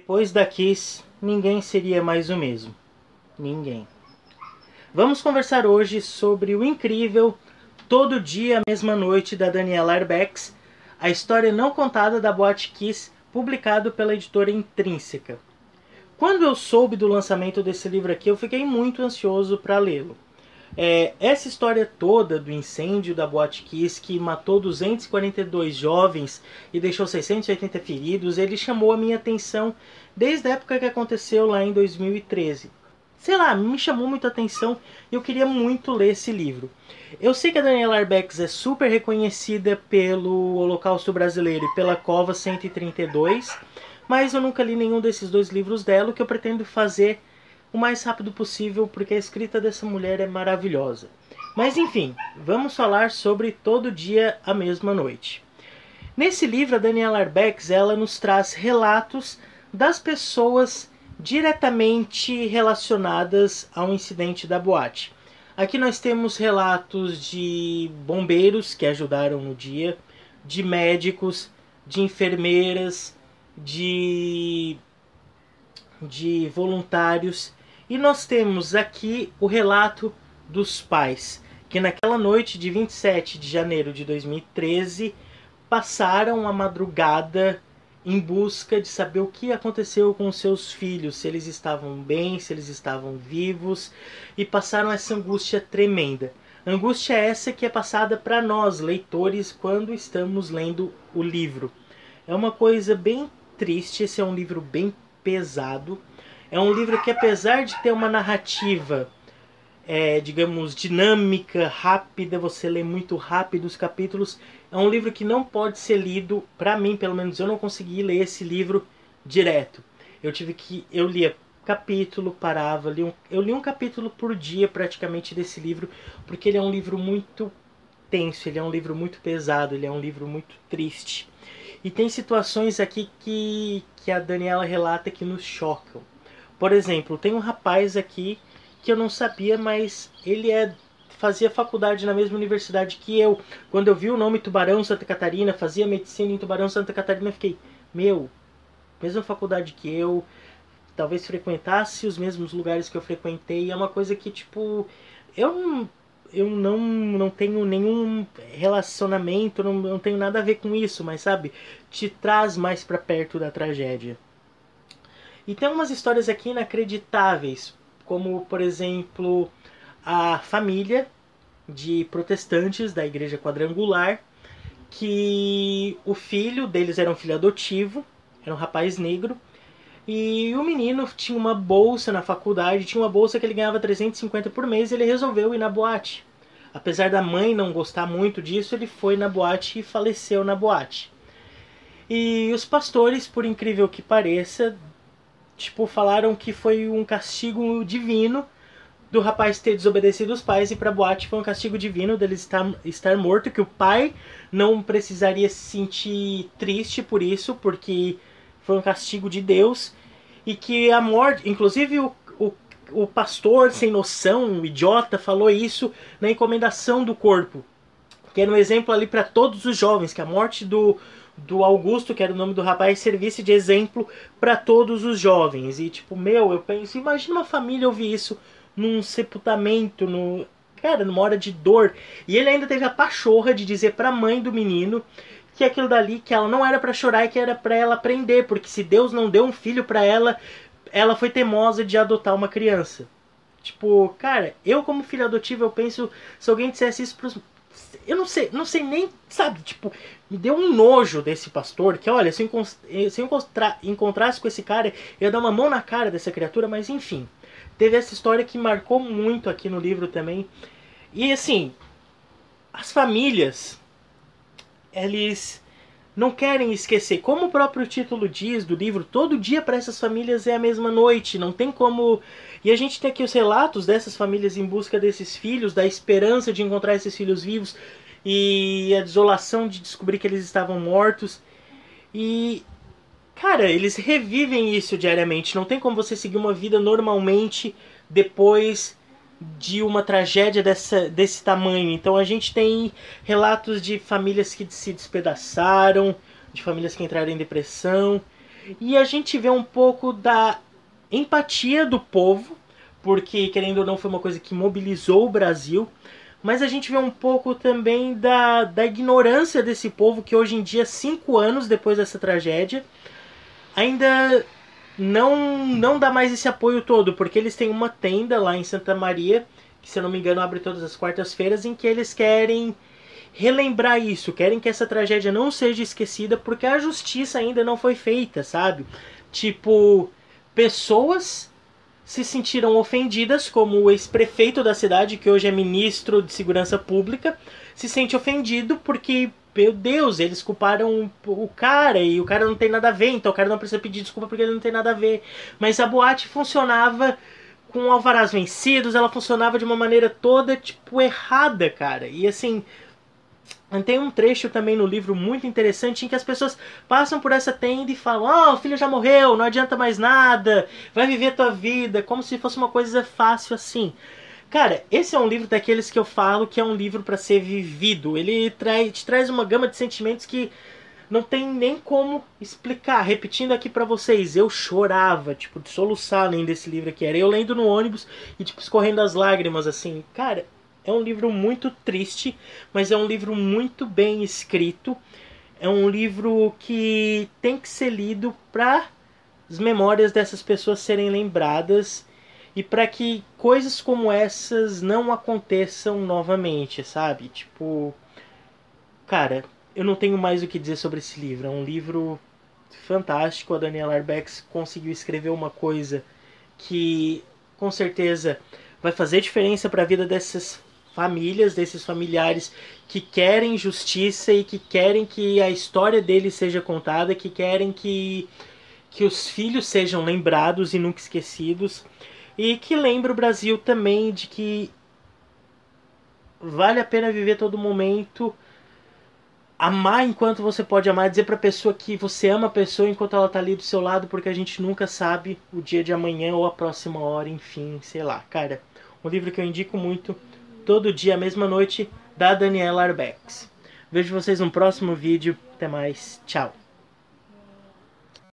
Depois da Kiss, ninguém seria mais o mesmo. Ninguém. Vamos conversar hoje sobre o incrível Todo Dia, a Mesma Noite, da Daniela Arbex, a história não contada da boate Kiss, publicado pela editora Intrínseca. Quando eu soube do lançamento desse livro aqui, eu fiquei muito ansioso para lê-lo. Essa história toda do incêndio da boate Kiss, que matou 242 jovens e deixou 680 feridos, ele chamou a minha atenção desde a época que aconteceu lá em 2013. Sei lá, me chamou muita atenção e eu queria muito ler esse livro. Eu sei que a Daniela Arbex é super reconhecida pelo Holocausto Brasileiro e pela Cova 132, mas eu nunca li nenhum desses dois livros dela, o que eu pretendo fazer o mais rápido possível, porque a escrita dessa mulher é maravilhosa. Mas enfim, vamos falar sobre Todo Dia, a Mesma Noite. Nesse livro, a Daniela Arbex, ela nos traz relatos das pessoas diretamente relacionadas ao incidente da boate. Aqui nós temos relatos de bombeiros que ajudaram no dia, de médicos, de enfermeiras, de voluntários. E nós temos aqui o relato dos pais, que naquela noite de 27 de janeiro de 2013 passaram a madrugada em busca de saber o que aconteceu com seus filhos, se eles estavam bem, se eles estavam vivos, e passaram essa angústia tremenda. Angústia essa que é passada para nós, leitores, quando estamos lendo o livro. É uma coisa bem triste, esse é um livro bem pesado. É um livro que, apesar de ter uma narrativa, digamos, dinâmica, rápida, você lê muito rápido os capítulos, é um livro que não pode ser lido, pra mim, pelo menos, eu não consegui ler esse livro direto. Eu lia capítulo, parava, eu li um capítulo por dia, praticamente, desse livro, porque ele é um livro muito tenso, ele é um livro muito pesado, ele é um livro muito triste. E tem situações aqui que a Daniela relata que nos chocam. Por exemplo, tem um rapaz aqui que eu não sabia, mas ele fazia faculdade na mesma universidade que eu. Quando eu vi o nome Tubarão, Santa Catarina, fazia medicina em Tubarão, Santa Catarina, eu fiquei, mesma faculdade que eu, talvez frequentasse os mesmos lugares que eu frequentei. É uma coisa que, tipo, eu não tenho nenhum relacionamento, não tenho nada a ver com isso, mas sabe, te traz mais pra perto da tragédia. E tem umas histórias aqui inacreditáveis, como, por exemplo, a família de protestantes da Igreja Quadrangular, que o filho deles era um filho adotivo, era um rapaz negro, e o menino tinha uma bolsa na faculdade, tinha uma bolsa que ele ganhava 350 por mês, e ele resolveu ir na boate. Apesar da mãe não gostar muito disso, ele foi na boate e faleceu na boate. E os pastores, por incrível que pareça, falaram que foi um castigo divino do rapaz ter desobedecido os pais, e pra boate foi um castigo divino dele estar morto, que o pai não precisaria se sentir triste por isso, porque foi um castigo de Deus, e que a morte, inclusive o pastor sem noção, um idiota, falou isso na encomendação do corpo, que era um exemplo ali para todos os jovens, que a morte do Augusto, que era o nome do rapaz, servisse de exemplo para todos os jovens. E eu penso, imagina uma família ouvir isso num sepultamento, numa hora de dor. E ele ainda teve a pachorra de dizer para a mãe do menino que aquilo dali, que ela não era para chorar e que era para ela aprender, porque se Deus não deu um filho para ela, ela foi teimosa de adotar uma criança. Cara, eu como filho adotivo, eu penso, se alguém dissesse isso pros... Eu não sei nem, sabe, me deu um nojo desse pastor, que olha, se eu encontrasse com esse cara, eu ia dar uma mão na cara dessa criatura, mas enfim. Teve essa história que marcou muito aqui no livro também. E assim, as famílias, eles não querem esquecer, como o próprio título diz do livro, todo dia para essas famílias é a mesma noite, não tem como... E a gente tem aqui os relatos dessas famílias em busca desses filhos, da esperança de encontrar esses filhos vivos, e a desolação de descobrir que eles estavam mortos. E, cara, eles revivem isso diariamente, não tem como você seguir uma vida normalmente depois de uma tragédia desse tamanho. Então a gente tem relatos de famílias que se despedaçaram, de famílias que entraram em depressão. E a gente vê um pouco da empatia do povo, porque, querendo ou não, foi uma coisa que mobilizou o Brasil. Mas a gente vê um pouco também da ignorância desse povo, que hoje em dia, 5 anos depois dessa tragédia, ainda não dá mais esse apoio todo, porque eles têm uma tenda lá em Santa Maria, que, se eu não me engano, abre todas as quartas-feiras, em que eles querem relembrar isso, querem que essa tragédia não seja esquecida, porque a justiça ainda não foi feita, sabe? Tipo, pessoas se sentiram ofendidas, como o ex-prefeito da cidade, que hoje é ministro de Segurança Pública, se sente ofendido porque, meu Deus, eles culparam o cara e o cara não tem nada a ver, então o cara não precisa pedir desculpa porque ele não tem nada a ver. Mas a boate funcionava com alvarás vencidos, ela funcionava de uma maneira toda, tipo, errada, cara. E assim, tem um trecho também no livro muito interessante em que as pessoas passam por essa tenda e falam: "Ah, o filho já morreu, não adianta mais nada, vai viver tua vida", como se fosse uma coisa fácil assim. Cara, esse é um livro daqueles que eu falo que é um livro para ser vivido. Ele te traz uma gama de sentimentos que não tem nem como explicar. Repetindo aqui pra vocês, eu chorava, tipo, de soluçar lendo esse livro aqui. Era eu lendo no ônibus e, tipo, escorrendo as lágrimas, assim. Cara, é um livro muito triste, mas é um livro muito bem escrito. É um livro que tem que ser lido para as memórias dessas pessoas serem lembradas e para que coisas como essas não aconteçam novamente, sabe? Tipo, cara, eu não tenho mais o que dizer sobre esse livro. É um livro fantástico. A Daniela Arbex conseguiu escrever uma coisa que, com certeza, vai fazer diferença para a vida dessas famílias, desses familiares que querem justiça e que querem que a história deles seja contada, que querem que os filhos sejam lembrados e nunca esquecidos. E que lembra o Brasil também de que vale a pena viver todo momento, amar enquanto você pode amar, dizer pra pessoa que você ama a pessoa enquanto ela tá ali do seu lado, porque a gente nunca sabe o dia de amanhã ou a próxima hora, enfim, sei lá. Cara, um livro que eu indico muito, Todo Dia, a Mesma Noite, da Daniela Arbex. Vejo vocês no próximo vídeo. Até mais. Tchau.